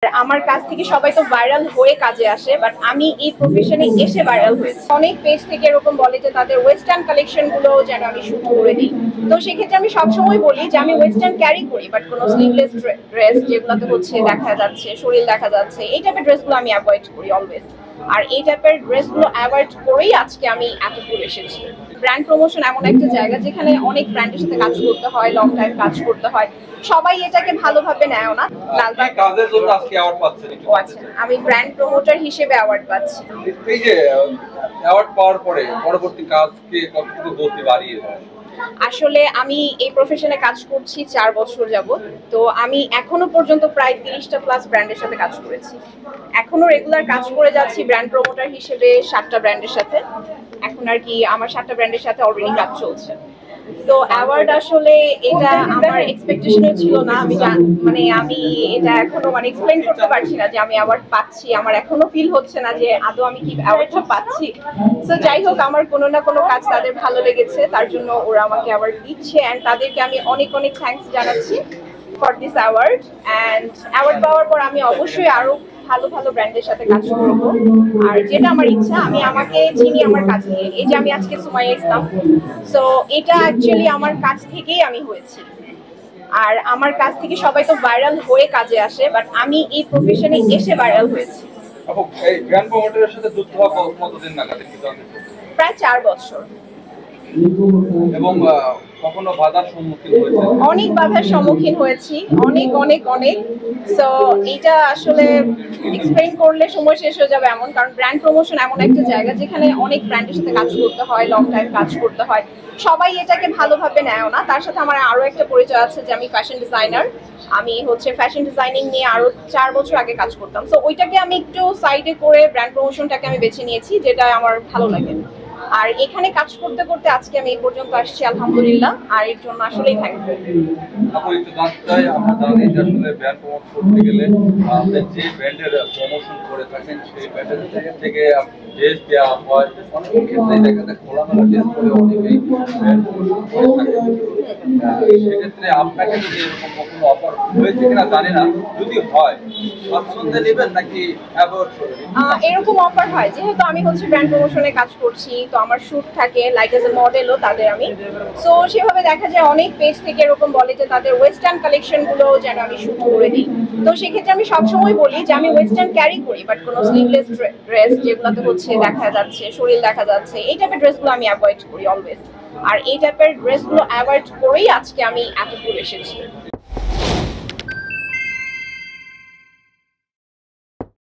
আমার কাছ থেকে সবাই তো ভাইরাল হয়ে কাজে আসে, বাট আমি এই প্রফেশনে এসে ভাইরাল হয়েছি। অনেক পেজ থেকে এরকম বলে যে তাদের ওয়েস্টার্ন কালেকশন গুলো যেন আমি শুট করে দিই। তো সেক্ষেত্রে আমি সবসময় বলি যে আমি ওয়েস্টার্ন ক্যারি করি, বাট কোনো স্লিভলেস ড্রেস যেগুলোতে হচ্ছে দেখা যাচ্ছে, শরীর দেখা যাচ্ছে, এই টাইপের ড্রেসগুলো আমি অ্যাভয়েড করি অলওয়েজ। আর এই টাইপের ড্রেসগুলো অ্যাভয়েড করেই আজকে আমি এত দূর এসেছি। ব্র্যান্ড প্রমোশন এমন একটা জায়গা যেখানে অনেক ব্র্যান্ডের সাথে কাজ করতে হয়, লং টাইম কাজ করতে হয়। সবাই এটাকে ভালোভাবে নেয় না। লালবাগ কাজের জন্য আজকে অ্যাওয়ার্ড পাচ্ছেন। আচ্ছা, আমি ব্র্যান্ড প্রমোটার হিসেবে অ্যাওয়ার্ড পাচ্ছি। এই যে অ্যাওয়ার্ড পাওয়ার পরে পরবর্তী কাজকে কতটুকু গতি বাড়িয়ে দেয়? আসলে আমি এই প্রফেশনে কাজ করছি 4 বছর যাবত। তো আমি এখনো পর্যন্ত প্রায় 30টা প্লাস ব্র্যান্ডের সাথে কাজ করেছি। এখনো রেগুলার কাজ করে যাচ্ছি ব্র্যান্ড প্রমোটার হিসেবে 7টা ব্র্যান্ডের সাথে। এখন আর কি আমার 7টা ব্র্যান্ডের সাথে অলরেডি কাজ চলছে। তো অ্যাওয়ার্ড আসলে এটা আমার এক্সপেকটেশনও ছিল না। আমি এটা এখনো এক্সপ্লেইন করতে পারছি না যে আমি অ্যাওয়ার্ড পাচ্ছি। আমার এখনো ফিল হচ্ছে না যে আদৌ আমি কি অ্যাওয়ার্ডটা পাচ্ছি। সো যাই হোক, আমার কোনো না কোনো কাজ তাদের ভালো লেগেছে, তার জন্য ওরা আমাকে অ্যাওয়ার্ড দিচ্ছে। অ্যান্ড তাদেরকে আমি অনেক অনেক থ্যাঙ্কস জানাচ্ছি for this award. And award পাওয়ার পর আমি অবশ্যই আরো ভালো ভালো ব্র্যান্ডের সাথে কাজ করব। আর যেটা আমার ইচ্ছা, আমি আমাকে চিনি আমার কাজ নিয়ে। এই যে আমি আজকে সুমাইয়া ইসলাম, সো এটা অ্যাকচুয়ালি আমার কাজ থেকেই আমি হয়েছি। আর আমার কাছ থেকে সবাই তো ভাইরাল হয়ে কাজে আসে, বাট আমি এই প্রফেশনে এসে ভাইরাল হয়েছি। আপু, এই ব্র্যান্ড প্রমোটারের সাথে যুক্ত হওয়া কতদিন নাগাদ? প্রায় 4 বছর। এবং কখনো বাধার সম্মুখীন হয়েছে? অনেক বাধার সম্মুখীন হয়েছি, অনেক অনেক অনেক। সো এটা আসলে এক্সপ্লেইন করলে সময় শেষ হয়ে যাবে এমন, কারণ ব্র্যান্ড প্রমোশন এমন একটা জায়গা যেখানে অনেক ব্র্যান্ডের সাথে কাজ করতে হয়, লং টাইম কাজ করতে হয়। সবাই এটাকে ভালোভাবে নেয় না। তার সাথে আমার আরো একটা পরিচয় আছে যে আমি ফ্যাশন ডিজাইনার। আমি ফ্যাশন ডিজাইনিং নিয়ে আরো 4 বছর আগে কাজ করতাম। সো ওইটাকে আমি একটু সাইডে করে ব্র্যান্ড প্রমোশনটাকে আমি বেছে নিয়েছি, যেটা আমার ভালো লাগে। আর এখানে কাজ করতে করতে আজকে আমি এই পর্যন্ত আসছি, আলহামদুলিল্লাহ। আর এর জন্য আসলেই থ্যাঙ্কফুল। আপু, একটু জানতে চাই, আমরা জানি যে আসলে ব্র্যান্ড প্রমোট করতে গেলে আপনি যে ব্র্যান্ডের প্রমোশন করে থাকেন সেই ব্র্যান্ডের থেকে ড্রেস দেওয়া হয়। অনেক ক্ষেত্রে দেখা যায় খোলামেলা ড্রেস করে অনেকেই ব্র্যান্ড প্রমোশন করে থাকে। সেক্ষেত্রে আপনাকে যদি এরকম কখনো অফার হয়েছে কিনা জানি না, যদি হয় স্বাচ্ছন্দ্যে নেবেন নাকি অ্যাভয়েড করবেন? এরকম অফার হয়, যেহেতু আমি ব্র্যান্ড প্রমোশনে কাজ করছি, তো আমার শুট থাকে লাইক এজ এ মডেলও তাদের আমি। সো সেভাবে দেখা যায় অনেক পেজ থেকে এরকম বলে যে তাদের ওয়েস্টার্ন কালেকশন গুলো যেন আমি শুট করে দিই। তো সেক্ষেত্রে আমি সবসময় বলি যে আমি ওয়েস্টার্ন ক্যারি করি, বাট কোনো স্লিভলেস ড্রেস যেগুলোতে হচ্ছে দেখা যাচ্ছে, শরীর দেখা যাচ্ছে, এই টাইপের ড্রেসগুলো আমি অ্যাভয়েড করি অলওয়েজ। আর এই টাইপের ড্রেসগুলো অ্যাভয়েড করেই আজকে আমি এত দূর এসেছি।